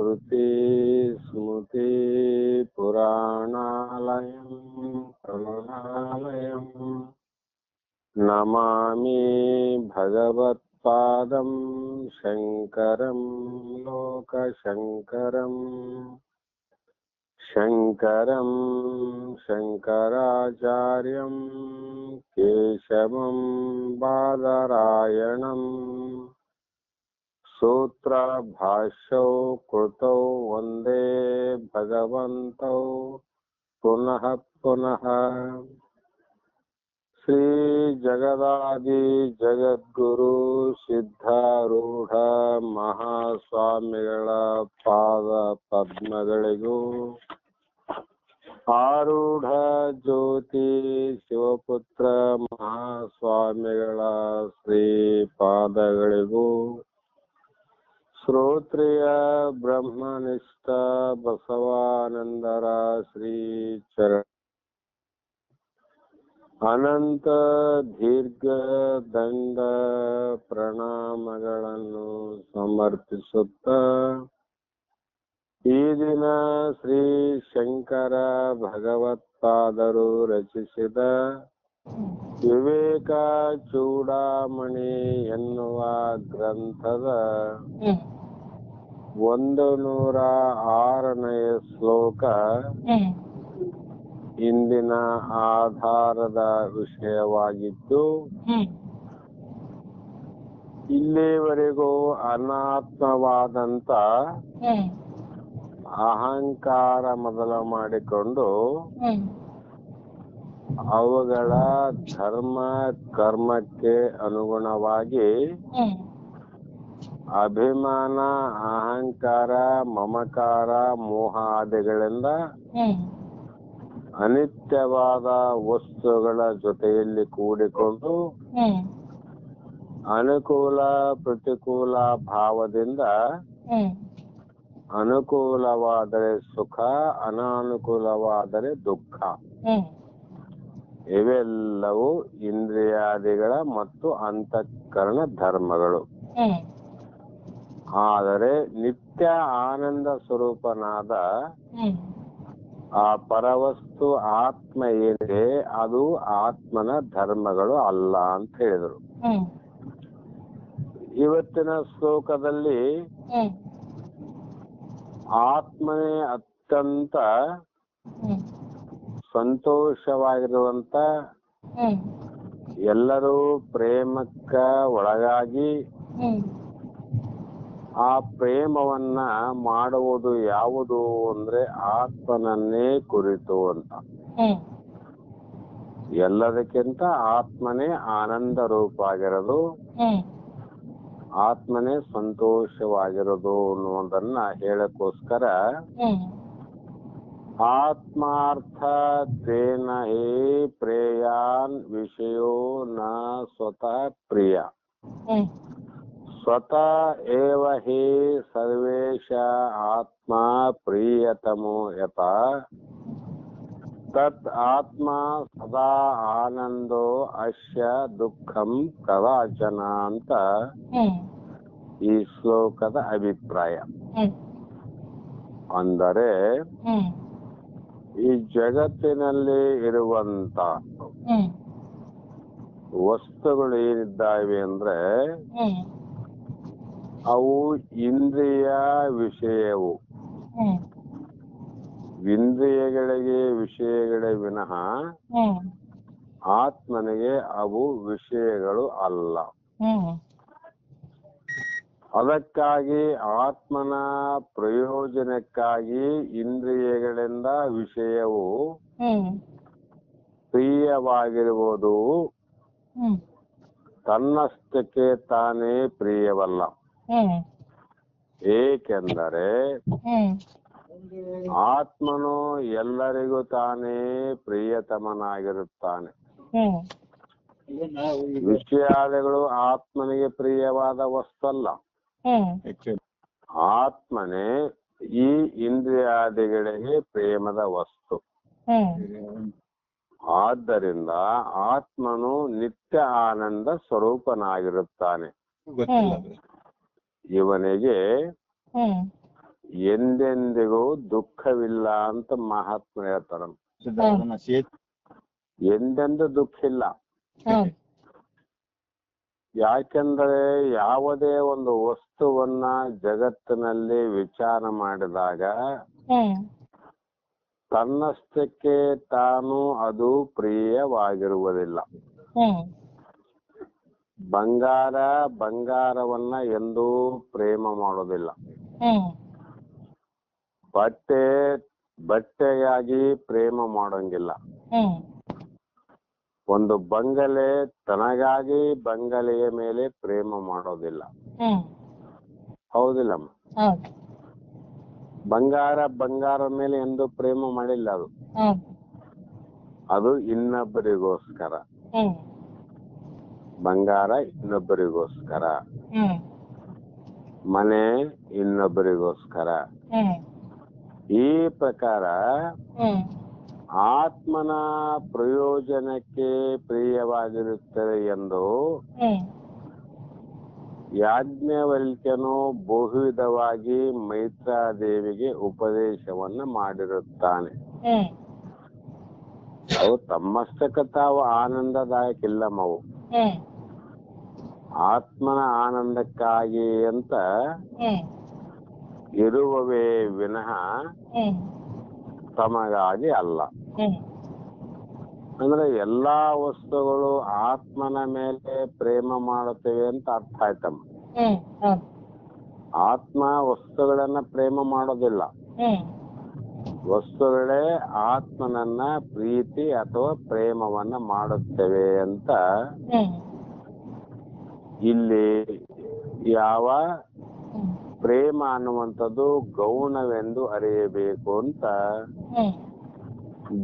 ಶ್ರುತಿ ಸ್ಮೃತಿ ಪುರಾಣಾಲಯಂ ಕರುಣಾಲಯಂ ನಮಾಮಿ ಭಗವತ್ಪಾದಂ ಶಂಕರಂ ಲೋಕಶಂಕರಂ ಶಂಕರಂ ಶಂಕರಾಚಾರ್ಯಂ ಕೇಶವಂ ಬಾದರಾಯಣಂ ಸೂತ್ರ ಭಾಷ್ಯೌ ಕೃತೌ ವಂದೇ ಭಗವಂತೌ ಪುನಃ ಪುನಃ. ಶ್ರೀ ಜಗದಾದಿ ಜಗದ್ಗುರು ಸಿದ್ಧಾರೂಢ ಮಹಾಸ್ವಾಮಿಗಳ ಪಾದ ಪದ್ಮಗಳಿಗೂ, ಆರೂಢ ಜ್ಯೋತಿ ಶಿವಪುತ್ರ ಮಹಾಸ್ವಾಮಿಗಳ ಶ್ರೀ ಪಾದಗಳಿಗೂ, ಶ್ರೋತ್ರಿಯ ಬ್ರಹ್ಮನಿಷ್ಠ ಬಸವಾನಂದರ ಶ್ರೀ ಚರಣ ಅನಂತ ದೀರ್ಘ ದಂಡ ಪ್ರಣಾಮಗಳನ್ನು ಸಮರ್ಪಿಸುತ್ತ, ಈ ದಿನ ಶ್ರೀ ಶಂಕರ ಭಗವತ್ಪಾದರು ರಚಿಸಿದ ವಿವೇಕ ಚೂಡಾಮಣಿ ಎನ್ನುವ ಗ್ರಂಥದ 106ನೇ ಶ್ಲೋಕ ಇಂದಿನ ಆಧಾರದ ವಿಷಯವಾಗಿದ್ದು, ಇಲ್ಲಿವರೆಗೂ ಅನಾತ್ಮವಾದಂತ ಅಹಂಕಾರ ಮೊದಲು ಮಾಡಿಕೊಂಡು ಅವುಗಳ ಧರ್ಮ ಕರ್ಮಕ್ಕೆ ಅನುಗುಣವಾಗಿ ಅಭಿಮಾನ, ಅಹಂಕಾರ, ಮಮಕಾರ, ಮೋಹ ಆದಿಗಳಿಂದ ಅನಿತ್ಯವಾದ ವಸ್ತುಗಳ ಜೊತೆಯಲ್ಲಿ ಕೂಡಿಕೊಂಡು ಅನುಕೂಲ ಪ್ರತಿಕೂಲ ಭಾವದಿಂದ ಅನುಕೂಲವಾದರೆ ಸುಖ, ಅನಾನುಕೂಲವಾದರೆ ದುಃಖ, ಇವೆಲ್ಲವೂ ಇಂದ್ರಿಯಾದಿಗಳ ಮತ್ತು ಅಂತಃಕರಣ ಧರ್ಮಗಳು. ಆದರೆ ನಿತ್ಯ ಆನಂದ ಸ್ವರೂಪನಾದ ಆ ಪರವಸ್ತು ಆತ್ಮ ಏನಿದೆ ಅದು ಆತ್ಮನ ಧರ್ಮಗಳು ಅಲ್ಲ ಅಂತ ಹೇಳಿದರು. ಇವತ್ತಿನ ಶ್ಲೋಕದಲ್ಲಿ ಆತ್ಮನೇ ಅತ್ಯಂತ ಸಂತೋಷವಾಗಿರುವಂತ, ಎಲ್ಲರೂ ಪ್ರೇಮಕ್ಕ ಒಳಗಾಗಿ ಆ ಪ್ರೇಮವನ್ನ ಮಾಡುವುದು ಯಾವುದು ಅಂದ್ರೆ ಆತ್ಮನನ್ನೇ ಕುರಿತು ಅಂತ. ಎಲ್ಲದಕ್ಕಿಂತ ಆತ್ಮನೇ ಆನಂದ ರೂಪ ಆಗಿರೋದು, ಆತ್ಮನೇ ಸಂತೋಷವಾಗಿರೋದು ಅನ್ನುವುದನ್ನ ಹೇಳಕ್ಕೋಸ್ಕರ ಆತ್ಮಾರ್ಥ ತೇನ ಹೇ ಪ್ರೇಯಾನ್ ವಿಷಯೋ ನ ಸ್ವತಃ ಪ್ರಿಯ ಸ್ವತಃ ಏವ ಹಿ ಸರ್ವೇಶ ಆತ್ಮ ಪ್ರಿಯತಮೋ ಯತ ತತ್ ಆತ್ಮ ಸದಾ ಆನಂದೋ ಅಸ್ಯ ದುಃಖಂ ಕದಾಚನ ಅಂತ ಈ ಶ್ಲೋಕದ ಅಭಿಪ್ರಾಯ. ಅಂದರೆ ಈ ಜಗತ್ತಿನಲ್ಲಿ ಇರುವಂತ ವಸ್ತುಗಳು ಏನಿದ್ದಾವೆ ಅಂದ್ರೆ ಅವು ಇಂದ್ರಿಯ ವಿಷಯವು. ಇಂದ್ರಿಯಗಳಿಗೆ ವಿಷಯಗಳೇ ವಿನಃ ಆತ್ಮನಿಗೆ ಅವು ವಿಷಯಗಳು ಅಲ್ಲ. ಅದಕ್ಕಾಗಿ ಆತ್ಮನ ಪ್ರಯೋಜನಕ್ಕಾಗಿ ಇಂದ್ರಿಯಗಳಿಂದ ವಿಷಯವು ಪ್ರಿಯವಾಗಿರುವುದು ತನ್ನಷ್ಟಕ್ಕೆ ತಾನೇ ಪ್ರಿಯವಲ್ಲ. ಏಕೆಂದರೆ ಆತ್ಮನು ಎಲ್ಲರಿಗೂ ತಾನೇ ಪ್ರಿಯತಮನಾಗಿರುತ್ತಾನೆ. ವಿಷಯಾದಿಗಳು ಆತ್ಮನಿಗೆ ಪ್ರಿಯವಾದ ವಸ್ತು ಅಲ್ಲ. ಆತ್ಮನೇ ಈ ಇಂದ್ರಿಯಾದಿಗಳಿಗೆ ಪ್ರೇಮದ ವಸ್ತು. ಆದ್ದರಿಂದ ಆತ್ಮನು ನಿತ್ಯ ಆನಂದ ಸ್ವರೂಪನಾಗಿರುತ್ತಾನೆ. ಇವನಿಗೆ ಎಂದೆಂದಿಗೂ ದುಃಖವಿಲ್ಲ ಅಂತ ಮಹಾತ್ಮ ಹೇಳ್ತಾರ. ಎಂದೆಂದು ದುಃಖ ಇಲ್ಲ. ಯಾಕೆಂದ್ರೆ ಯಾವುದೇ ಒಂದು ವಸ್ತುವನ್ನ ಜಗತ್ತಿನಲ್ಲಿ ವಿಚಾರ ಮಾಡಿದಾಗ ತನ್ನಷ್ಟಕ್ಕೆ ತಾನು ಅದು ಪ್ರಿಯವಾಗಿರುವುದಿಲ್ಲ. ಬಂಗಾರವನ್ನ ಎಂದೂ ಪ್ರೇಮ ಮಾಡೋದಿಲ್ಲ. ಬಟ್ಟೆಯಾಗಿ ಪ್ರೇಮ ಮಾಡೋಂಗಿಲ್ಲ. ಒಂದು ಬಂಗಲೆ ತನಗಾಗಿ ಬಂಗಲೆಯ ಮೇಲೆ ಪ್ರೇಮ ಮಾಡೋದಿಲ್ಲ. ಹೌದಿಲ್ಲಮ್ಮ? ಬಂಗಾರ ಮೇಲೆ ಎಂದು ಪ್ರೇಮ ಮಾಡಿಲ್ಲ. ಅದು ಇನ್ನೊಬ್ಬರಿಗೋಸ್ಕರ. ಬಂಗಾರ ಇನ್ನೊಬ್ಬರಿಗೋಸ್ಕರ, ಮನೆ ಇನ್ನೊಬ್ಬರಿಗೋಸ್ಕರ. ಈ ಪ್ರಕಾರ ಆತ್ಮನ ಪ್ರಯೋಜನಕ್ಕೆ ಪ್ರಿಯವಾಗಿರುತ್ತದೆ ಎಂದು ಯಾಜ್ಞವಲ್ಕ್ಯನು ಬಹುವಿಧವಾಗಿ ಮೈತ್ರಾದೇವಿಗೆ ಉಪದೇಶವನ್ನ ಮಾಡಿರುತ್ತಾನೆ. ಅವು ತಮ್ಮಷ್ಟಕ್ಕೆ ತಾವು ಆನಂದದಾಯಕ ಇಲ್ಲಮ್ಮವು. ಆತ್ಮನ ಆನಂದಕ್ಕಾಗಿ ಅಂತ ಇರುವವೇ ವಿನಃ ತಮಗಾಗಿ ಅಲ್ಲ. ಅಂದ್ರೆ ಎಲ್ಲಾ ವಸ್ತುಗಳು ಆತ್ಮನ ಮೇಲೆ ಪ್ರೇಮ ಮಾಡುತ್ತೇವೆ ಅಂತ ಅರ್ಥ ಆಯ್ತಮ್ಮ. ಆತ್ಮ ವಸ್ತುಗಳನ್ನ ಪ್ರೇಮ ಮಾಡೋದಿಲ್ಲ. ವಸ್ತುಗಳೇ ಆತ್ಮನನ್ನ ಪ್ರೀತಿ ಅಥವಾ ಪ್ರೇಮವನ್ನ ಮಾಡುತ್ತೇವೆ ಅಂತ ಇಲ್ಲಿ ಯಾವ ಪ್ರೇಮ ಅನ್ನುವಂಥದ್ದು ಗೌಣವೆಂದು ಅರಿಯಬೇಕು ಅಂತ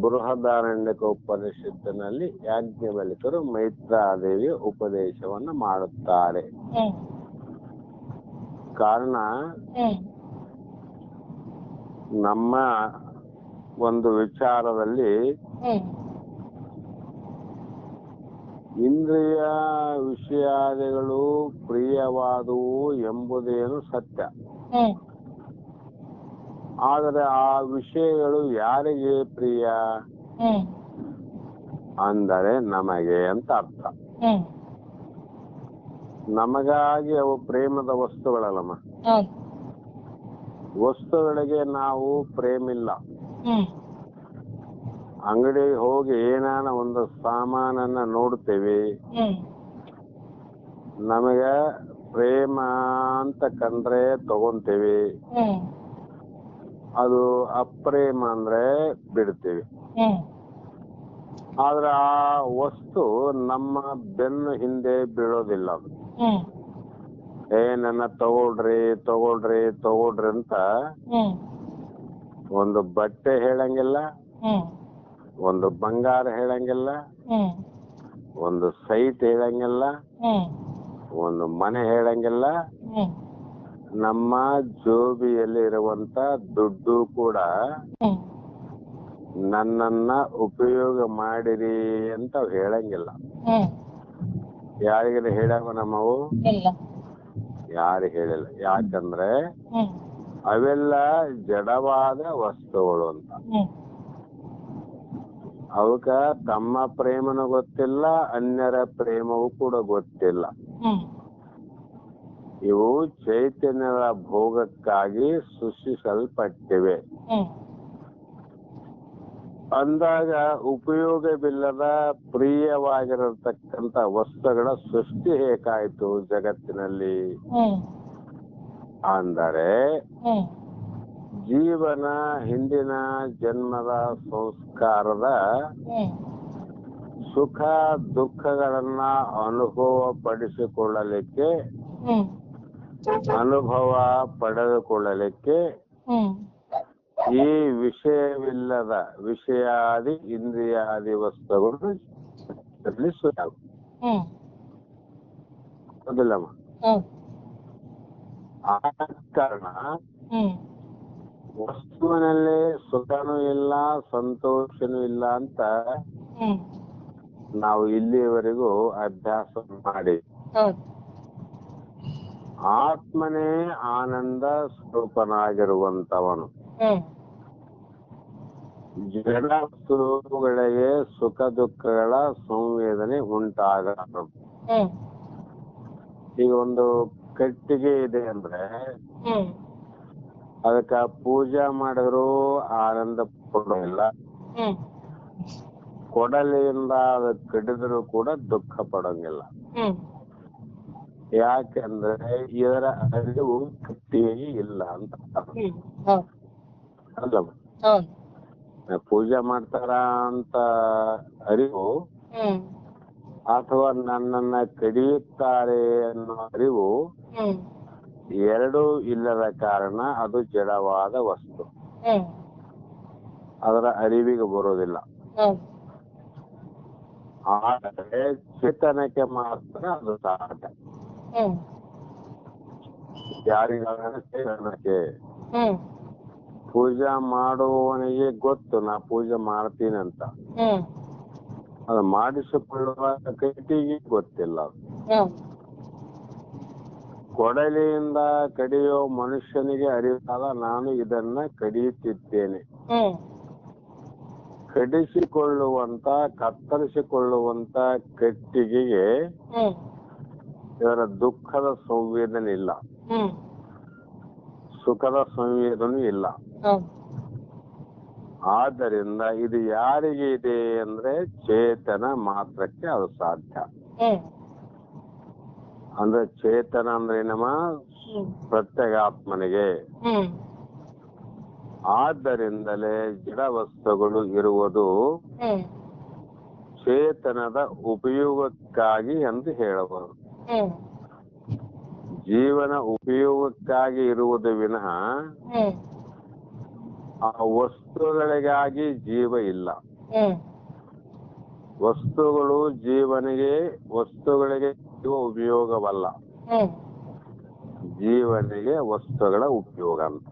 ಬೃಹದಾರಣ್ಯಕ ಉಪನಿಷತ್ತಿನಲ್ಲಿ ಯಾಜ್ಞವಲ್ಕ್ಯರು ಮೈತ್ರಾದೇವಿ ಉಪದೇಶವನ್ನ ಮಾಡುತ್ತಾರೆ. ಕಾರಣ ನಮ್ಮ ಒಂದು ವಿಚಾರದಲ್ಲಿ ಇಂದ್ರಿಯ ವಿಷಯಾದಿಗಳು ಪ್ರಿಯವಾದುವು ಎಂಬುದೇನು ಸತ್ಯ. ಆದರೆ ಆ ವಿಷಯಗಳು ಯಾರಿಗೆ ಪ್ರಿಯ ಅಂದರೆ ನಮಗೆ ಅಂತ ಅರ್ಥ. ನಮಗಾಗಿ ಅವು ಪ್ರೇಮದ ವಸ್ತುಗಳಲ್ಲಮ್ಮ. ವಸ್ತುಗಳಿಗೆ ನಾವು ಪ್ರೇಮಿಲ್ಲ. ಅಂಗಡಿಗೆ ಹೋಗಿ ಏನಾನ ಒಂದು ಸಾಮಾನನ್ನ ನೋಡ್ತೇವೆ, ನಮಗೆ ಪ್ರೇಮ ಅಂತ ಕಂಡ್ರೆ ತಗೊಂತೇವೆ. ಅದು ಅಪ್ರೇಮ ಅಂದ್ರೆ ಬಿಡ್ತೇವೆ. ಆದ್ರೆ ಆ ವಸ್ತು ನಮ್ಮ ಬೆನ್ನು ಹಿಂದೆ ಬೀಳೋದಿಲ್ಲ. ಅದು ನನ್ನ ತಗೊಳ್ರಿ ತಗೊಳ್ರಿ ತಗೊಳ್ರಿ ಅಂತ ಒಂದು ಬಟ್ಟೆ ಹೇಳಂಗಿಲ್ಲ, ಒಂದು ಬಂಗಾರ ಹೇಳಂಗಿಲ್ಲ, ಒಂದು ಸೈಟ್ ಹೇಳಂಗಿಲ್ಲ, ಒಂದು ಮನೆ ಹೇಳಂಗಿಲ್ಲ. ನಮ್ಮ ಜೋಬಿಯಲ್ಲಿ ಇರುವಂತ ದುಡ್ಡು ಕೂಡ ನನ್ನನ್ನ ಉಪಯೋಗ ಮಾಡಿರಿ ಅಂತ ಹೇಳಂಗಿಲ್ಲ. ಯಾರಿಗಾರ ಹೇಳವ ನಮ್ಮವು? ಯಾರು ಹೇಳಿಲ್ಲ. ಯಾಕಂದ್ರೆ ಅವೆಲ್ಲ ಜಡವಾದ ವಸ್ತುಗಳು ಅಂತ. ಅವಕ್ಕ ತಮ್ಮ ಪ್ರೇಮನೂ ಗೊತ್ತಿಲ್ಲ, ಅನ್ಯರ ಪ್ರೇಮವೂ ಕೂಡ ಗೊತ್ತಿಲ್ಲ. ಇವು ಚೈತನ್ಯದ ಭೋಗಕ್ಕಾಗಿ ಸೃಷ್ಟಿಸಲ್ಪಟ್ಟಿವೆ ಅಂದಾಗ ಉಪಯೋಗವಿಲ್ಲದ ಪ್ರಿಯವಾಗಿರತಕ್ಕಂತ ವಸ್ತುಗಳ ಸೃಷ್ಟಿ ಹೇಗಾಯ್ತು ಜಗತ್ತಿನಲ್ಲಿ ಅಂದರೆ ಜೀವನ ಹಿಂದಿನ ಜನ್ಮದ ಸಂಸ್ಕಾರದ ಸುಖ ದುಃಖಗಳನ್ನ ಅನುಭವ ಪಡೆದುಕೊಳ್ಳಲಿಕ್ಕೆ ಈ ವಿಷಯವಿಲ್ಲದ ವಿಷಯಾದಿ ಇಂದ್ರಿಯಾದಿ ವಸ್ತುಗಳು ಹೌದಿಲ್ಲಮ್ಮ? ಆ ಕಾರಣ ವಸ್ತುವಿನಲ್ಲಿ ಸುಖನೂ ಇಲ್ಲ ಸಂತೋಷನೂ ಇಲ್ಲ ಅಂತ ನಾವು ಇಲ್ಲಿಯವರೆಗೂ ಅಭ್ಯಾಸ ಮಾಡಿ ಆತ್ಮನೇ ಆನಂದ ಸ್ವರೂಪನಾಗಿರುವಂತವನು. ಜಡ ವಸ್ತುಗಳಿಗೆ ಸುಖ ದುಃಖಗಳ ಸಂವೇದನೆ ಉಂಟಾಗದು. ಈಗ ಒಂದು ಕಟ್ಟಿಗೆ ಇದೆ ಅಂದ್ರೆ ಅದಕ್ಕ ಪೂಜೆ ಮಾಡಿದ್ರು ಆನಂದ ಪಡೋದಿಲ್ಲ, ಕೊಡಲಿಯಿಂದ ಅದು ಕಡಿದ್ರು ಕೂಡ ದುಃಖ ಪಡೋಂಗಿಲ್ಲ. ಯಾಕೆಂದ್ರೆ ಇದರ ಅರಿವು ಕಟ್ಟಿಗೆ ಇಲ್ಲ ಅಂತ ಅಲ್ಲ. ಪೂಜೆ ಮಾಡ್ತಾರ ಅಂತ ಅರಿವು ಅಥವಾ ನನ್ನನ್ನ ಕಡಿಯುತ್ತಾರೆ ಅನ್ನೋ ಅರಿವು ಎರಡೂ ಇಲ್ಲದ ಕಾರಣ ಅದು ಜಡವಾದ ವಸ್ತು, ಅದರ ಅರಿವಿಗೆ ಬರೋದಿಲ್ಲ. ಆದರೆ ಚೇತನಕ್ಕೆ ಮಾತ್ರ ಅದು ಸಾಧ್ಯ. ಯಾರಿಗಾದ್ರೆ ಚೇತನಕ್ಕೆ ಪೂಜೆ ಮಾಡುವವನಿಗೆ ಗೊತ್ತು ನಾ ಪೂಜೆ ಮಾಡ್ತೀನಿ ಅಂತ, ಅದು ಮಾಡಿಸಿಕೊಳ್ಳುವ ಕಟ್ಟಿಗೆ ಗೊತ್ತಿಲ್ಲ. ಕೊಡಲಿಯಿಂದ ಕಡಿಯೋ ಮನುಷ್ಯನಿಗೆ ಅರಿವಾದ ನಾನು ಇದನ್ನ ಕಡಿಯುತ್ತಿದ್ದೇನೆ. ಕಡಿಸಿಕೊಳ್ಳುವಂತ ಕತ್ತರಿಸಿಕೊಳ್ಳುವಂತ ಕಟ್ಟಿಗೆಗೆ ಇದರ ದುಃಖದ ಸಂವೇದನೆ ಇಲ್ಲ, ಸುಖದ ಸಂವೇದನೆ ಇಲ್ಲ. ಆದ್ದರಿಂದ ಇದು ಯಾರಿಗೆ ಇದೆ ಅಂದ್ರೆ ಚೇತನ ಮಾತ್ರಕ್ಕೆ ಅದು ಸಾಧ್ಯ. ಅಂದ್ರೆ ಚೇತನ ಅಂದ್ರೆ ಏನಮ್ಮ, ಪ್ರತ್ಯೇಗಾತ್ಮನಿಗೆ. ಆದ್ದರಿಂದಲೇ ಜಡ ವಸ್ತುಗಳು ಇರುವುದು ಚೇತನದ ಉಪಯೋಗಕ್ಕಾಗಿ ಎಂದು ಹೇಳಬಹುದು. ಜೀವನ ಉಪಯೋಗಕ್ಕಾಗಿ ಇರುವುದು ವಿನಃ ಆ ವಸ್ತುಗಳಿಗಾಗಿ ಜೀವ ಇಲ್ಲ. ವಸ್ತುಗಳು ವಸ್ತುಗಳಿಗೆ ಉಪಯೋಗವಲ್ಲ, ಜೀವನಿಗೆ ವಸ್ತುಗಳ ಉಪಯೋಗ ಅಂತ.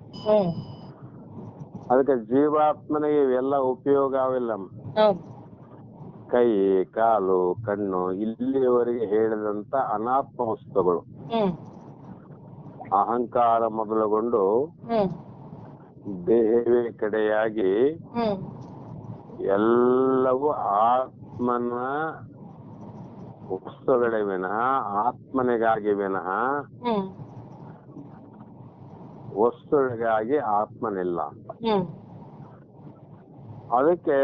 ಅದಕ್ಕೆ ಜೀವಾತ್ಮನಿಗೆ ಇವೆಲ್ಲ ಉಪಯೋಗವಿಲ್ಲ. ಕೈ ಕಾಲು ಕಣ್ಣು ಇಲ್ಲಿಯವರೆಗೆ ಹೇಳಿದಂತ ಅನಾತ್ಮ ವಸ್ತುಗಳು, ಅಹಂಕಾರ ಮೊದಲುಗೊಂಡು ದೇಹವೇ ಕಡೆಯಾಗಿ ಎಲ್ಲವೂ ಆತ್ಮನ ವಸ್ತುಗಳೇ ವಿನಃ ಆತ್ಮನಿಗಾಗಿ ವಿನಃ ವಸ್ತುಗಳಿಗಾಗಿ ಆತ್ಮನಿಲ್ಲ. ಅದಕ್ಕೆ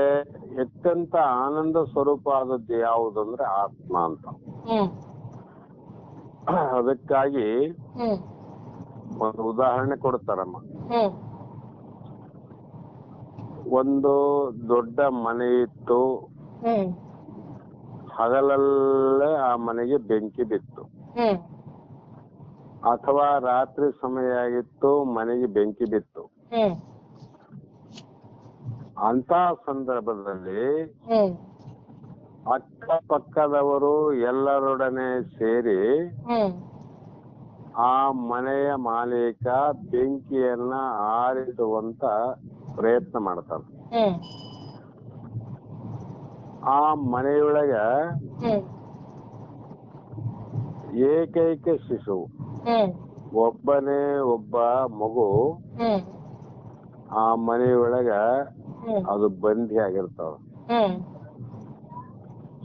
ಅತ್ಯಂತ ಆನಂದ ಸ್ವರೂಪ ಆದದ್ದು ಯಾವುದಂದ್ರೆ ಆತ್ಮ ಅಂತ. ಅದಕ್ಕಾಗಿ ಒಂದು ಉದಾಹರಣೆ ಕೊಡ್ತಾರಮ್ಮ. ಒಂದು ದೊಡ್ಡ ಮನೆ ಇತ್ತು, ಹಗಲಲ್ಲೇ ಆ ಮನೆಗೆ ಬೆಂಕಿ ಬಿತ್ತು, ಅಥವಾ ರಾತ್ರಿ ಸಮಯ ಆಗಿತ್ತು ಮನೆಗೆ ಬೆಂಕಿ ಬಿತ್ತು. ಅಂತ ಸಂದರ್ಭದಲ್ಲಿ ಅಕ್ಕಪಕ್ಕದವರು ಎಲ್ಲರೊಡನೆ ಸೇರಿ ಆ ಮನೆಯ ಮಾಲೀಕ ಬೆಂಕಿಯನ್ನ ಆರಿಸುವಂತ ಪ್ರಯತ್ನ ಮಾಡ್ತಾನೆ. ಆ ಮನೆಯೊಳಗ ಏಕೈಕ ಶಿಶು, ಒಬ್ಬನೇ ಒಬ್ಬ ಮಗು ಆ ಮನೆಯೊಳಗ ಅದು ಬಂದಿ ಆಗಿರ್ತಾವ.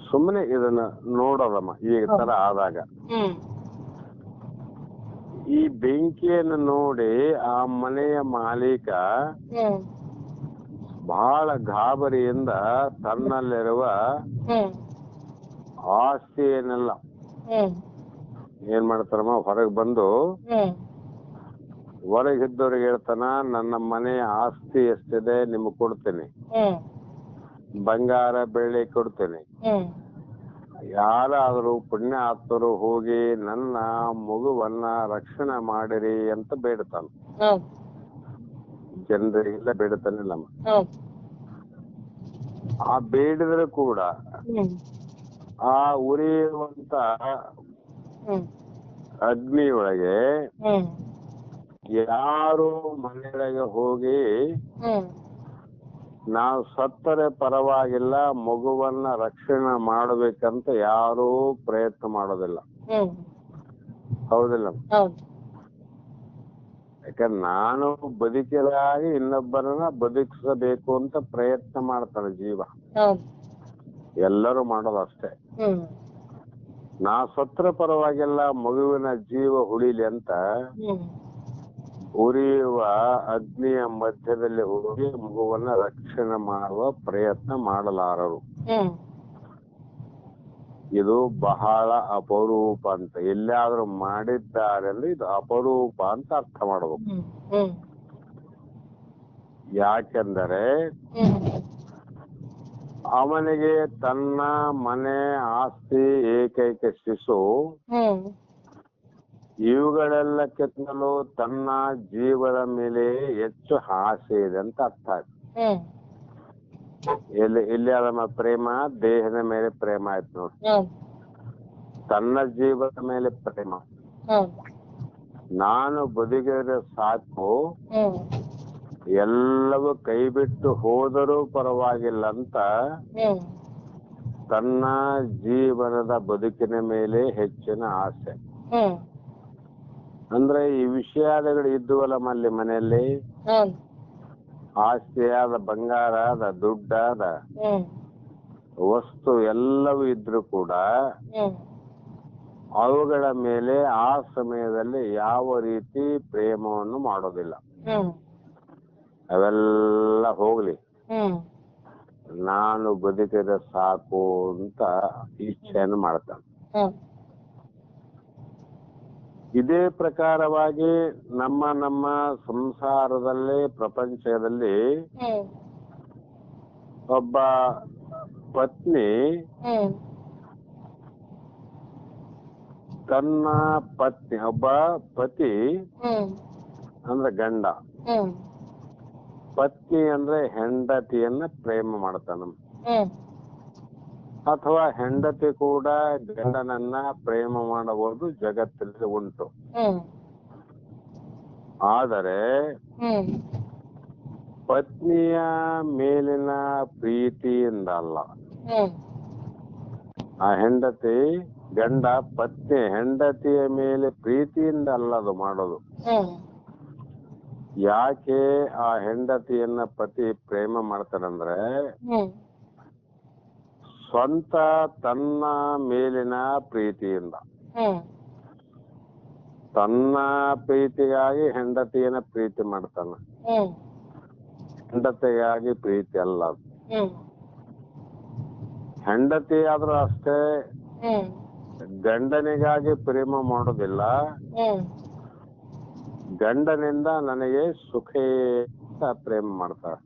ಸುಮ್ಮನೆ ಇದನ್ನ ನೋಡೋದಮ್ಮ. ಈ ತರ ಆದಾಗ ಈ ಬೆಂಕಿಯನ್ನು ನೋಡಿ ಆ ಮನೆಯ ಮಾಲೀಕ ಬಹಳ ಗಾಬರಿಯಿಂದ ತನ್ನಲ್ಲಿರುವ ಆಸ್ತಿಯನ್ನೆಲ್ಲ ಏನ್ ಮಾಡ್ತಾರಮ್ಮ, ಹೊರಗೆ ಬಂದು ಹೊರಗಿದ್ದವ್ರಿಗೆ ಹೇಳ್ತಾನ, ನನ್ನ ಮನೆಯ ಆಸ್ತಿ ಎಷ್ಟಿದೆ ನಿಮಗ್ ಕೊಡ್ತೇನೆ, ಬಂಗಾರ ಬೆಳ್ಳಿ ಕೊಡ್ತೇನೆ, ಯಾರಾದ್ರೂ ಪುಣ್ಯ ಆತ್ಮರು ಹೋಗಿ ನನ್ನ ಮಗುವನ್ನ ರಕ್ಷಣೆ ಮಾಡಿರಿ ಅಂತ ಬೇಡ್ತಾನ. ಜನರಿಗೆಲ್ಲ ಬೇಡ್ತಾನಿಲ್ಲಮ್ಮ. ಆ ಬೇಡಿದ್ರು ಕೂಡ ಆ ಉರಿಯುವಂತ ಅಗ್ನಿಯೊಳಗೆ ಯಾರು ಮನೆಯೊಳಗೆ ಹೋಗಿ ನಾವು ಸತ್ತರೆ ಪರವಾಗಿಲ್ಲ ಮಗುವನ್ನ ರಕ್ಷಣೆ ಮಾಡ್ಬೇಕಂತ ಯಾರೂ ಪ್ರಯತ್ನ ಮಾಡೋದಿಲ್ಲ. ಹೌದಿಲ್ಲ? ಯಾಕಂದ್ರೆ ನಾನು ಬದುಕಿದಾಗಿ ಇನ್ನೊಬ್ಬರನ್ನ ಬದುಕಿಸಬೇಕು ಅಂತ ಪ್ರಯತ್ನ ಮಾಡ್ತಾನೆ ಜೀವ. ಎಲ್ಲರೂ ಮಾಡೋದು ಅಷ್ಟೇ. ನಾ ಸತ್ರ ಪರವಾಗಿಲ್ಲ ಮಗುವಿನ ಜೀವ ಉಳಿಲಿ ಅಂತ ಉರಿಯುವ ಅಗ್ನಿಯ ಮಧ್ಯದಲ್ಲಿ ಹೋಗಿ ಮಗುವನ್ನ ರಕ್ಷಣೆ ಮಾಡುವ ಪ್ರಯತ್ನ ಮಾಡಲಾರರು. ಇದು ಬಹಳ ಅಪರೂಪ ಅಂತ. ಎಲ್ಲಾದ್ರೂ ಮಾಡಿದ್ದಾರೆ ಅಂದ್ರೆ ಇದು ಅಪರೂಪ ಅಂತ ಅರ್ಥ ಮಾಡಬೇಕು. ಯಾಕೆಂದರೆ ಅವನಿಗೆ ತನ್ನ ಮನೆ ಆಸ್ತಿ ಏಕೈಕ ಶಿಶು ಇವುಗಳೆಲ್ಲಕ್ಕಿಂತಲೂ ತನ್ನ ಜೀವದ ಮೇಲೆ ಹೆಚ್ಚು ಆಸೆ ಇದೆ ಅಂತ ಅರ್ಥ ಆಯ್ತು. ಇಲ್ಲಿ ನಮ್ಮ ಪ್ರೇಮ ದೇಹದ ಮೇಲೆ ಪ್ರೇಮ ಆಯ್ತು ನೋಡಿ. ತನ್ನ ಜೀವದ ಮೇಲೆ ಪ್ರೇಮ. ನಾನು ಬದುಕಿದ್ರೆ ಸಾಕು, ಎಲ್ಲವೂ ಕೈ ಬಿಟ್ಟು ಹೋದರೂ ಪರವಾಗಿಲ್ಲ ಅಂತ ತನ್ನ ಜೀವನದ ಬದುಕಿನ ಮೇಲೆ ಹೆಚ್ಚಿನ ಆಸೆ. ಅಂದ್ರೆ ಈ ವಿಷಯಾದಗಳು ಇದ್ದುವಲ್ಲ ಮನೆಯಲ್ಲಿ, ಆಸ್ತಿ ಆದ, ಬಂಗಾರ ಆದ, ದುಡ್ಡಾದ, ವಸ್ತು ಎಲ್ಲವೂ ಇದ್ರು ಕೂಡ ಅವುಗಳ ಮೇಲೆ ಆ ಸಮಯದಲ್ಲಿ ಯಾವ ರೀತಿ ಪ್ರೇಮವನ್ನು ಮಾಡೋದಿಲ್ಲ. ಅವೆಲ್ಲ ಹೋಗ್ಲಿ, ನಾನು ಬದುಕಿದ್ರೆ ಸಾಕು ಅಂತ ಇಚ್ಛೆಯನ್ನು ಮಾಡ್ತಾನೆ. ಇದೇ ಪ್ರಕಾರವಾಗಿ ನಮ್ಮ ಸಂಸಾರದಲ್ಲಿ, ಪ್ರಪಂಚದಲ್ಲಿ ಒಬ್ಬ ಪತ್ನಿ ತನ್ನ ಒಬ್ಬ ಪತಿ ಅಂದ್ರೆ ಗಂಡ, ಪತ್ನಿ ಅಂದ್ರೆ ಹೆಂಡತಿಯನ್ನ ಪ್ರೇಮ ಮಾಡ್ತಾನ. ಅಥವಾ ಹೆಂಡತಿ ಕೂಡ ಗಂಡನನ್ನ ಪ್ರೇಮ ಮಾಡಬಹುದು, ಜಗತ್ತಲ್ಲಿ ಉಂಟು. ಆದರೆ ಪತ್ನಿಯ ಮೇಲಿನ ಪ್ರೀತಿಯಿಂದ ಅಲ್ಲ, ಆ ಹೆಂಡತಿ ಗಂಡ ಪತ್ನಿ ಹೆಂಡತಿಯ ಮೇಲೆ ಪ್ರೀತಿಯಿಂದ ಅಲ್ಲ ಅದು ಮಾಡೋದು. ಯಾಕೆ ಆ ಹೆಂಡತಿಯನ್ನ ಪತಿ ಪ್ರೇಮ ಮಾಡ್ತಾರಂದ್ರೆ ಸ್ವಂತ ತನ್ನ ಮೇಲಿನ ಪ್ರೀತಿಯಿಂದ. ತನ್ನ ಪ್ರೀತಿಗಾಗಿ ಹೆಂಡತಿಯನ್ನ ಪ್ರೀತಿ ಮಾಡ್ತಾನ, ಹೆಂಡತಿಗಾಗಿ ಪ್ರೀತಿ ಅಲ್ಲ. ಹೆಂಡತಿ ಆದ್ರೂ ಅಷ್ಟೇ ಗಂಡನಿಗಾಗಿ ಪ್ರೇಮ ಮಾಡೋದಿಲ್ಲ, ಗಂಡನಿಂದ ನನಗೆ ಸುಖ ಅಂತ ಪ್ರೇಮ ಮಾಡ್ತಾಳೆ.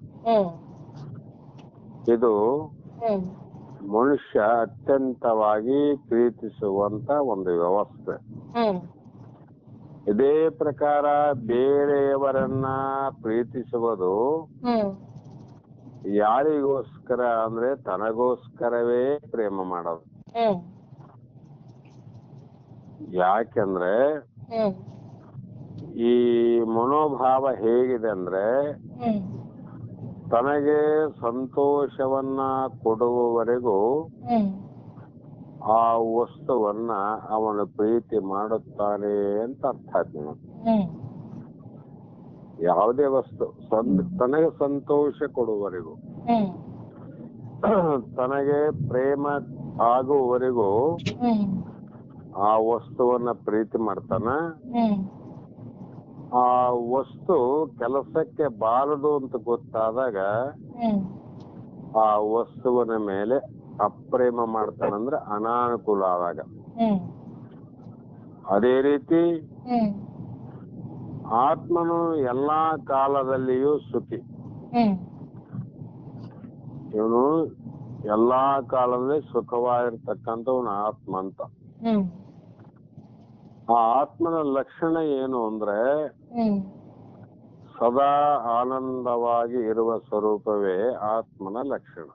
ಇದು ಮನುಷ್ಯ ಅತ್ಯಂತವಾಗಿ ಪ್ರೀತಿಸುವಂತ ಒಂದು ವ್ಯವಸ್ಥೆ. ಇದೇ ಪ್ರಕಾರ ಬೇರೆಯವರನ್ನ ಪ್ರೀತಿಸುವುದು ಯಾರಿಗೋಸ್ಕರ ಅಂದ್ರೆ ತನಗೋಸ್ಕರವೇ ಪ್ರೇಮ ಮಾಡೋದು. ಯಾಕೆಂದ್ರೆ ಈ ಮನೋಭಾವ ಹೇಗಿದೆ ಅಂದ್ರೆ ತನಗೆ ಸಂತೋಷವನ್ನ ಕೊಡುವವರೆಗೂ ಆ ವಸ್ತುವನ್ನ ಅವನು ಪ್ರೀತಿ ಮಾಡುತ್ತಾನೆ ಅಂತ ಅರ್ಥ ಆಯ್ತು. ಯಾವುದೇ ವಸ್ತು ತನಗೆ ಸಂತೋಷ ಕೊಡುವವರೆಗೂ, ತನಗೆ ಪ್ರೇಮ ಆಗುವವರೆಗೂ ಆ ವಸ್ತುವನ್ನ ಪ್ರೀತಿ ಮಾಡ್ತಾನ. ಆ ವಸ್ತು ಕೆಲಸಕ್ಕೆ ಬಾರದು ಅಂತ ಗೊತ್ತಾದಾಗ ಆ ವಸ್ತುವಿನ ಮೇಲೆ ಅಪ್ರೇಮ ಮಾಡ್ತಾನಂದ್ರೆ ಅನಾನುಕೂಲ ಆದಾಗ. ಅದೇ ರೀತಿ ಆತ್ಮನು ಎಲ್ಲಾ ಕಾಲದಲ್ಲಿಯೂ ಸುಖಿ. ಇವನು ಎಲ್ಲಾ ಕಾಲದಲ್ಲಿ ಸುಖವಾಗಿರ್ತಕ್ಕಂಥವನು ಆತ್ಮ ಅಂತ. ಆ ಆತ್ಮನ ಲಕ್ಷಣ ಏನು ಅಂದ್ರೆ ಸದಾ ಆನಂದವಾಗಿ ಇರುವ ಸ್ವರೂಪವೇ ಆತ್ಮನ ಲಕ್ಷಣ.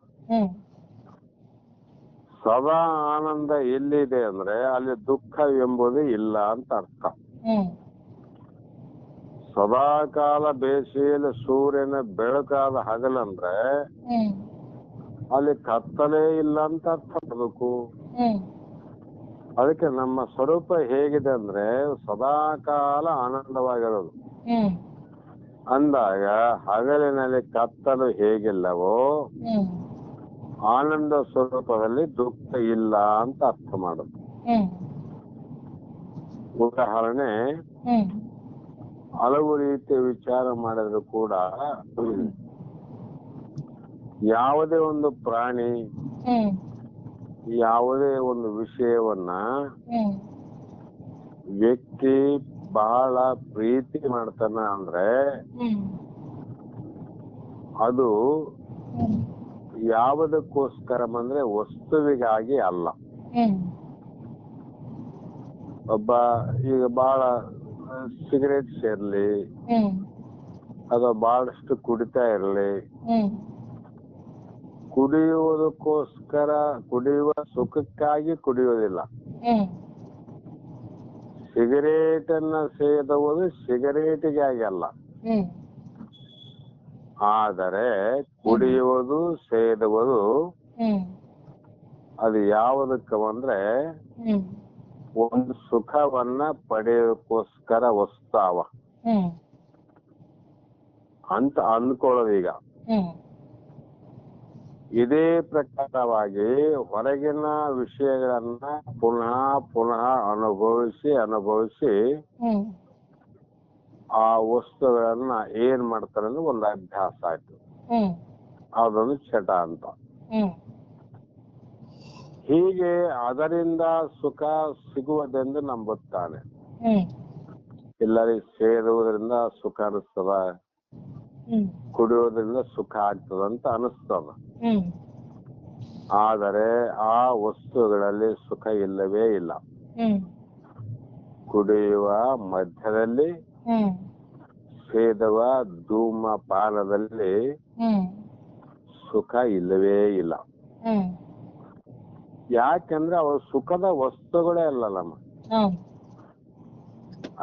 ಸದಾ ಆನಂದ ಎಲ್ಲಿದೆ ಅಂದ್ರೆ ಅಲ್ಲಿ ದುಃಖ ಎಂಬುದು ಇಲ್ಲ ಅಂತ ಅರ್ಥ. ಸದಾ ಕಾಲ ಬೇಸಿಗೆಯಲ್ಲಿ ಸೂರ್ಯನ ಬೆಳಕಾದ ಹಗಲಂದ್ರೆ ಅಲ್ಲಿ ಕತ್ತಲೇ ಇಲ್ಲ ಅಂತ ಅರ್ಥ ಮಾಡಬೇಕು. ಅದಕ್ಕೆ ನಮ್ಮ ಸ್ವರೂಪ ಹೇಗಿದೆ ಅಂದ್ರೆ ಸದಾ ಕಾಲ ಆನಂದವಾಗಿರೋದು. ಅಂದಾಗ ಹಗಲಿನಲ್ಲಿ ಕತ್ತಲು ಹೇಗಿಲ್ಲವೋ ಆನಂದ ಸ್ವರೂಪದಲ್ಲಿ ದುಃಖ ಇಲ್ಲ ಅಂತ ಅರ್ಥ ಮಾಡುದು. ಉದಾಹರಣೆ, ಹಲವು ರೀತಿಯ ವಿಚಾರ ಮಾಡಿದ್ರು ಕೂಡ ಯಾವುದೇ ಒಂದು ಪ್ರಾಣಿ, ಯಾವುದೇ ಒಂದು ವಿಷಯವನ್ನ ವ್ಯಕ್ತಿ ಬಹಳ ಪ್ರೀತಿ ಮಾಡ್ತಾನ ಅಂದ್ರೆ ಅದು ಯಾವುದಕ್ಕೋಸ್ಕರ ಅಂದ್ರೆ ವಸ್ತುವಿಗಾಗಿ ಅಲ್ಲ. ಒಬ್ಬ ಈಗ ಬಹಳ ಸಿಗರೇಟ್ ಸೇರ್ಲಿ ಅಥವಾ ಬಹಳಷ್ಟು ಕುಡಿತಾ ಇರ್ಲಿ, ಕುಡಿಯುವುದಕ್ಕೋಸ್ಕರ, ಕುಡಿಯುವ ಸುಖಕ್ಕಾಗಿ ಕುಡಿಯುವುದಿಲ್ಲ. ಸಿಗರೇಟ್ ಅನ್ನ ಸೇದುವುದು ಸಿಗರೇಟಿಗಾಗಿ ಅಲ್ಲ, ಆದರೆ ಕುಡಿಯುವುದು ಸೇದುವುದು ಅದು ಯಾವುದಕ್ಕಂದ್ರೆ ಒಂದು ಸುಖವನ್ನ ಪಡೆಯೋಕ್ಕೋಸ್ಕರ ವಸ್ತಾವ ಅಂತ ಅಂದ್ಕೊಳ್ಳೋದೀಗ. ಇದೇ ಪ್ರಕಾರವಾಗಿ ಹೊರಗಿನ ವಿಷಯಗಳನ್ನ ಪುನಃ ಪುನಃ ಅನುಭವಿಸಿ ಆ ವಸ್ತುಗಳನ್ನ ಏನ್ ಮಾಡ್ತಾರೆ ಅಂದ್ರೆ ಒಂದು ಅಭ್ಯಾಸ ಆಯ್ತು, ಅದೊಂದು ಚಟ ಅಂತ. ಹೀಗೆ ಅದರಿಂದ ಸುಖ ಸಿಗುವುದೆಂದು ನಂಬುತ್ತಾನೆ. ಎಲ್ಲರಿಗೂ ಸೇರುವುದರಿಂದ ಸುಖ ಅನಿಸ್ತದ, ಕುಡಿಯೋದ್ರಿಂದ ಸುಖ ಆಗ್ತದಂತ ಅನಿಸ್ತದ. ಆದರೆ ಆ ವಸ್ತುಗಳಲ್ಲಿ ಸುಖ ಇಲ್ಲವೇ ಇಲ್ಲ. ಕುಡಿಯುವ ಮಧ್ಯದಲ್ಲಿ, ಸೇದುವ ಧೂಮಪಾನದಲ್ಲಿ ಸುಖ ಇಲ್ಲವೇ ಇಲ್ಲ. ಯಾಕೆಂದ್ರೆ ಅವು ಸುಖದ ವಸ್ತುಗಳೇ ಅಲ್ಲ ನಮ್ಮ,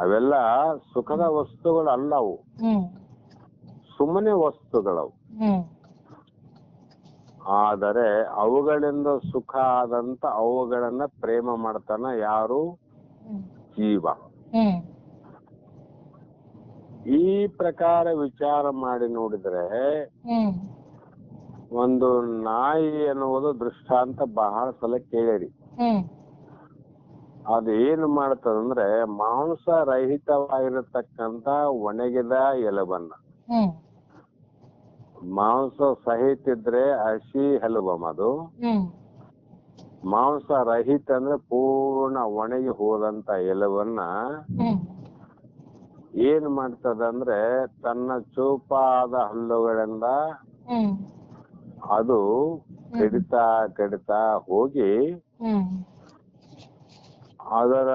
ಅವೆಲ್ಲ ಸುಖದ ವಸ್ತುಗಳು ಅಲ್ಲವು, ಸುಮ್ಮನೆ ವಸ್ತುಗಳವು. ಆದರೆ ಅವುಗಳಿಂದ ಸುಖ ಆದಂತ ಅವುಗಳನ್ನ ಪ್ರೇಮ ಮಾಡ್ತಾನ ಯಾರು? ಜೀವ. ಈ ಪ್ರಕಾರ ವಿಚಾರ ಮಾಡಿ ನೋಡಿದ್ರೆ ಒಂದು ನಾಯಿ ಎನ್ನುವುದು ದೃಷ್ಟಾಂತ ಬಹಳ ಸಲ ಕೇಳಿರಿ. ಅದು ಏನು ಮಾಡ್ತದಂದ್ರೆ ಮಾಂಸ ರಹಿತವಾಗಿರತಕ್ಕಂತ ಒಣಗಿದ ಎಲುಬನ್ನ, ಮಾಂಸ ಸಹಿತ ಇದ್ರೆ ಹಸಿ ಎಲುಬದು, ಮಾಂಸ ರಹಿತ ಅಂದ್ರೆ ಪೂರ್ಣ ಒಣಗಿ ಹೋದಂತ ಎಲುಬನ್ನ ಏನ್ ಮಾಡ್ತದಂದ್ರೆ ತನ್ನ ಚೂಪಾದ ಹಲ್ಲುಗಳಿಂದ ಅದು ಕಡಿತಾ ಹೋಗಿ ಅದರ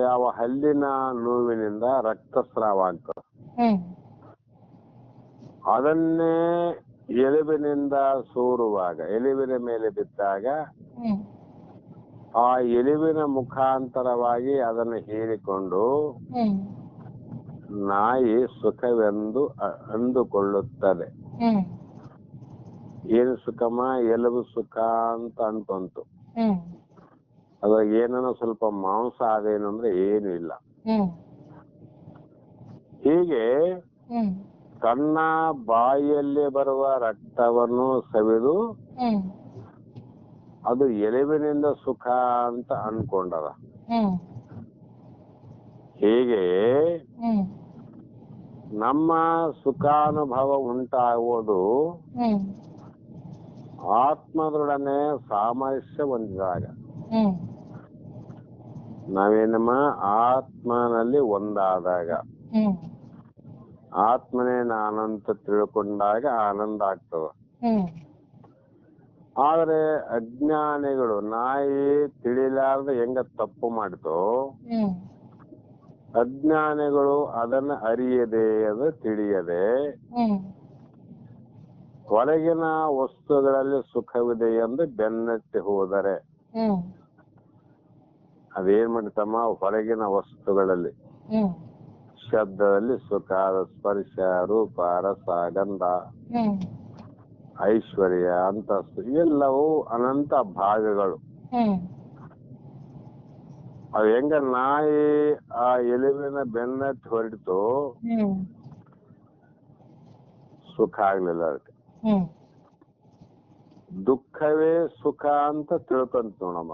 ಯಾವ ಹಲ್ಲಿನ ನೋವಿನಿಂದ ರಕ್ತಸ್ರಾವ ಆಗ್ತದೆ. ಅದನ್ನೇ ಎಲುಬಿನಿಂದ ಸೋರುವಾಗ, ಎಲುಬಿನ ಮೇಲೆ ಬಿದ್ದಾಗ ಆ ಎಲುಬಿನ ಮುಖಾಂತರವಾಗಿ ಅದನ್ನು ಹೀರಿಕೊಂಡು ನಾಯಿ ಸುಖವೆಂದು ಅಂದುಕೊಳ್ಳುತ್ತದೆ. ಏನು ಸುಖಮ? ಎಲುಬು ಸುಖ ಅಂತ ಅನ್ಕೊಂತು. ಅದ್ರಾಗ ಏನೋ ಸ್ವಲ್ಪ ಮಾಂಸ ಅದೇನು ಅಂದ್ರೆ ಏನು ಇಲ್ಲ. ಹೀಗೆ ತನ್ನ ಬಾಯಿಯಲ್ಲಿ ಬರುವ ರಕ್ತವನ್ನು ಸವಿದು ಅದು ಎಲುಬಿನಿಂದ ಸುಖ ಅಂತ ಅನ್ಕೊಂಡದ. ಹೀಗೆ ನಮ್ಮ ಸುಖಾನುಭವ ಉಂಟಾಗುವುದು ಆತ್ಮದೊಡನೆ ಸಾಮರಸ್ಯ ಹೊಂದಿದಾಗ. ನಾವೇನಮ್ಮ ಆತ್ಮನಲ್ಲಿ ಒಂದಾದಾಗ, ಆತ್ಮನೇ ನಾನಂತ ತಿಳ್ಕೊಂಡಾಗ ಆನಂದ ಆಗ್ತದ. ಆದ್ರೆ ಅಜ್ಞಾನಿಗಳು, ನಾಯಿ ತಿಳಿಲಾರ್ದ ಹೆಂಗ ತಪ್ಪು ಮಾಡಿತೋ, ಅಜ್ಞಾನಿಗಳು ಅದನ್ನ ಅರಿಯದೆ, ಅದು ತಿಳಿಯದೆ ಹೊರಗಿನ ವಸ್ತುಗಳಲ್ಲಿ ಸುಖವಿದೆ ಎಂದು ಬೆನ್ನತ್ತಿ ಹೋದರೆ ಅದೇನ್ ಮಾಡ್ತಮ್ಮ? ಹೊರಗಿನ ವಸ್ತುಗಳಲ್ಲಿ ಶಬ್ದದಲ್ಲಿ ಸುಖ, ಸ್ಪರ್ಶ, ರೂಪ, ರಸ, ಗಂಧ, ಐಶ್ವರ್ಯ, ಅಂತಸ್ತು ಇವೆಲ್ಲವೂ ಅನಂತ ಭಾಗಗಳು. ಅದು ಹೆಂಗ ನಾಯಿ ಆ ಎಲುಬಿನ ಬೆನ್ನತ್ತಿ ಹೊರಟಿತು, ಸುಖ ಆಗ್ಲಿಲ್ಲ ಅದಕ್ಕೆ. ದುಃಖವೇ ಸುಖ ಅಂತ ತಿಳ್ಕೊಂತ ನೋಡಮ್ಮ.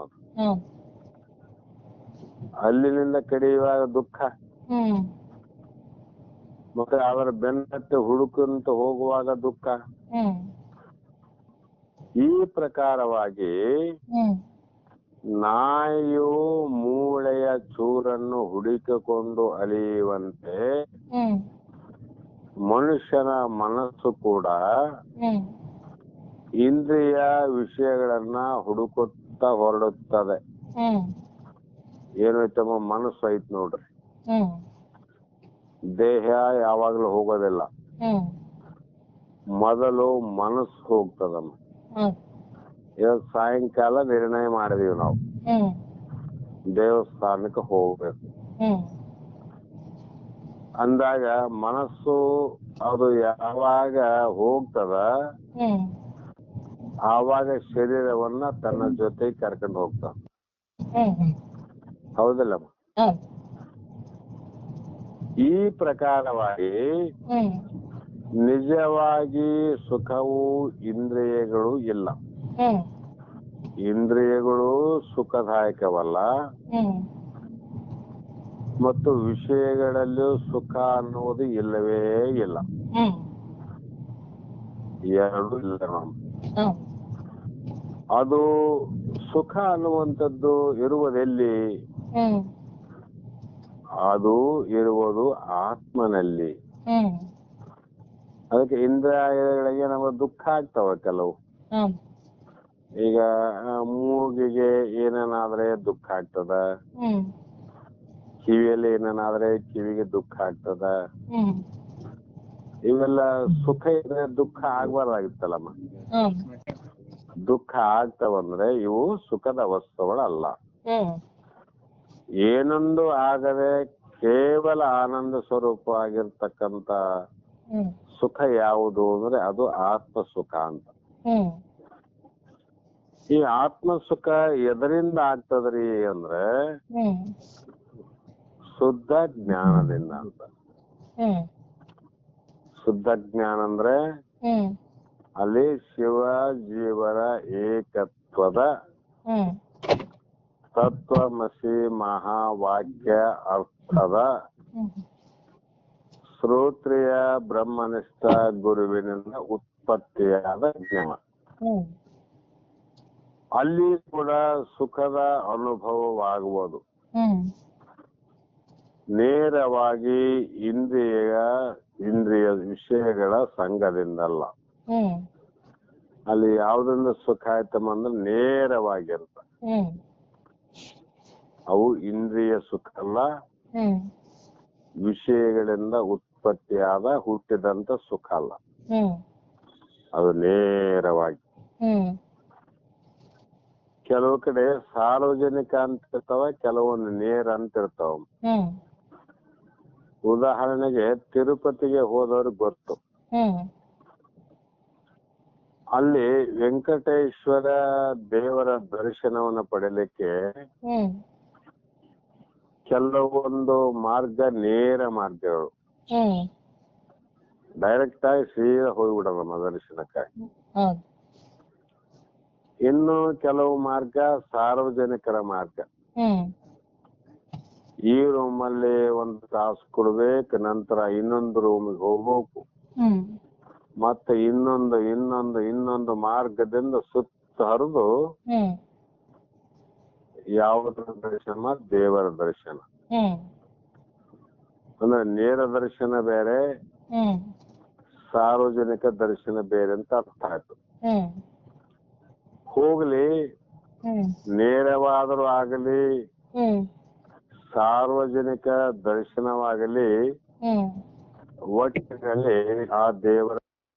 ಅಲ್ಲಿನಿಂದ ಕಡಿಯುವಾಗ ದುಃಖ, ಮತ್ತೆ ಅದರ ಬೆನ್ನತ್ತೆ ಹುಡುಕಂತ ಹೋಗುವಾಗ ದುಃಖ. ಈ ಪ್ರಕಾರವಾಗಿ ನಾಯಿಯು ಮೂಳೆಯ ಚೂರನ್ನು ಹುಡುಕಿಕೊಂಡು ಅಲಿಯುವಂತೆ ಮನುಷ್ಯನ ಮನಸ್ಸು ಕೂಡ ಇಂದ್ರಿಯ ವಿಷಯಗಳನ್ನ ಹುಡುಕುತ್ತಾ ಹೊರಡುತ್ತದೆ. ಏನೈತಮ್ಮ, ಮನಸ್ಸು ಐತ್ ನೋಡ್ರಿ. ದೇಹ ಯಾವಾಗ್ಲೂ ಹೋಗೋದಿಲ್ಲ, ಮೊದಲು ಮನಸ್ಸು ಹೋಗ್ತದಮ್ಮ. ಇವತ್ತು ಸಾಯಂಕಾಲ ನಿರ್ಣಯ ಮಾಡಿದೀವಿ ನಾವು ದೇವಸ್ಥಾನಕ್ಕೆ ಹೋಗ್ಬೇಕು ಅಂದಾಗ ಮನಸ್ಸು ಅದು ಯಾವಾಗ ಹೋಗ್ತದ ಆವಾಗ ಶರೀರವನ್ನ ತನ್ನ ಜೊತೆ ಕರ್ಕೊಂಡು ಹೋಗ್ತಾನ. ಹೌದಲ್ಲಮ್ಮ? ಈ ಪ್ರಕಾರವಾಗಿ ನಿಜವಾಗಿ ಸುಖವು ಇಂದ್ರಿಯಗಳು ಇಲ್ಲ. ಇಂದ್ರಿಯಗಳು ಸುಖದಾಯಕವಲ್ಲ ಮತ್ತು ವಿಷಯಗಳಲ್ಲಿಯೂ ಸುಖ ಅನ್ನುವುದು ಇಲ್ಲವೇ ಇಲ್ಲ. ಎರಡು ಇಲ್ಲ ನಮ್ಮ. ಅದು ಸುಖ ಅನ್ನುವಂಥದ್ದು ಇರುವುದೆಲ್ಲಿ? ಅದು ಇರುವುದು ಆತ್ಮನಲ್ಲಿ. ಅದಕ್ಕೆ ಇಂದ್ರಿಯಗಳಿಗೆ ನಮಗೆ ದುಃಖ ಆಗ್ತಾವ ಕೆಲವು. ಈಗ ಮೂಗಿಗೆ ಏನೇನಾದ್ರೆ ದುಃಖ ಆಗ್ತದ, ಕಿವಿಯಲ್ಲಿ ಏನೇನಾದ್ರೆ ಕಿವಿಗೆ ದುಃಖ ಆಗ್ತದ. ಇವೆಲ್ಲ ಸುಖ ಇದ್ರೆ ದುಃಖ ಆಗ್ಬಾರ್ದಾಗಿತ್ತಲ್ಲಮ್ಮ. ದುಃಖ ಆಗ್ತಾವಂದ್ರೆ ಇವು ಸುಖದ ವಸ್ತುಗಳಲ್ಲ. ಏನೊಂದು ಆಗದೆ ಕೇವಲ ಆನಂದ ಸ್ವರೂಪ ಆಗಿರ್ತಕ್ಕಂತ ಸುಖ ಯಾವುದು ಅಂದ್ರೆ ಅದು ಆತ್ಮ ಸುಖ ಅಂತ. ಈ ಆತ್ಮ ಸುಖ ಎದರಿಂದ ಆಗ್ತದ್ರಿ ಅಂದ್ರೆ ಶುದ್ಧ ಜ್ಞಾನದಿಂದ ಅಂತ. ಶುದ್ಧ ಜ್ಞಾನ ಅಂದ್ರೆ ಅಲ್ಲಿ ಶಿವ ಜೀವರ ಏಕತ್ವದ ತತ್ವಮಸಿ ಮಹಾವಾಕ್ಯ ಅರ್ಥದ ಶ್ರೋತ್ರಿಯ ಬ್ರಹ್ಮನಿಷ್ಠ ಗುರುವಿನಿಂದ ಉತ್ಪತ್ತಿಯಾದ ಜ್ಞಾನ. ಅಲ್ಲಿ ಕೂಡ ಸುಖದ ಅನುಭವವಾಗುವುದು. ನೇರವಾಗಿ ಇಂದ್ರಿಯ ವಿಷಯಗಳ ಸಂಘದಿಂದಲ್ಲ. ಅಲ್ಲಿ ಯಾವ್ದೊಂದು ಸುಖ ಆಯ್ತಮ್ಮ ಅಂದ್ರೆ ನೇರವಾಗಿರ್ತ. ಅವು ಇಂದ್ರಿಯ ಸುಖ ಅಲ್ಲ, ವಿಷಯಗಳಿಂದ ಉತ್ಪತ್ತಿಯಾದ ಹುಟ್ಟಿದಂತ ಸುಖ ಅಲ್ಲ. ಅದು ನೇರವಾಗಿ. ಕೆಲವು ಕಡೆ ಸಾರ್ವಜನಿಕ ಅಂತ ಇರ್ತಾವ, ಕೆಲವೊಂದು ನೇರ ಅಂತ ಇರ್ತಾವ. ಉದಾಹರಣೆಗೆ ತಿರುಪತಿಗೆ ಹೋದವ್ರಿಗೆ ಗೊತ್ತು. ಅಲ್ಲಿ ವೆಂಕಟೇಶ್ವರ ದೇವರ ದರ್ಶನವನ್ನು ಪಡೆಯಲಿಕ್ಕೆ ಕೆಲವೊಂದು ಮಾರ್ಗ ನೇರ ಮಾರ್ಗಗಳು. ಡೈರೆಕ್ಟ್ ಆಗಿ ಸೀದಾ ಹೋಗ್ಬಿಡೋದಮ್ಮ ದರ್ಶನಕ್ಕಾಗಿ. ಇನ್ನು ಕೆಲವು ಮಾರ್ಗ ಸಾರ್ವಜನಿಕರ ಮಾರ್ಗ. ಈ ರೂಮಲ್ಲಿ ಒಂದು ತಾಸು ಕೊಡ್ಬೇಕು, ನಂತರ ಇನ್ನೊಂದು ರೂಮಿಗೆ ಹೋಗ್ಬೇಕು, ಮತ್ತೆ ಇನ್ನೊಂದು ಮಾರ್ಗದಿಂದ ಸುತ್ತ ಹರಿದು ಯಾವುದರ ದರ್ಶನ? ದೇವರ ದರ್ಶನ. ಅಂದ್ರೆ ನೇರ ದರ್ಶನ ಬೇರೆ, ಸಾರ್ವಜನಿಕ ದರ್ಶನ ಬೇರೆ ಅಂತ ಅರ್ಥ ಆಯ್ತು. ಹೋಗ್ಲಿ, ನೇರವಾದರೂ ಆಗಲಿ ಸಾರ್ವಜನಿಕ ದರ್ಶನವಾಗಲಿ, ಒಟ್ಟಿನಲ್ಲಿ ಆ ದೇವರ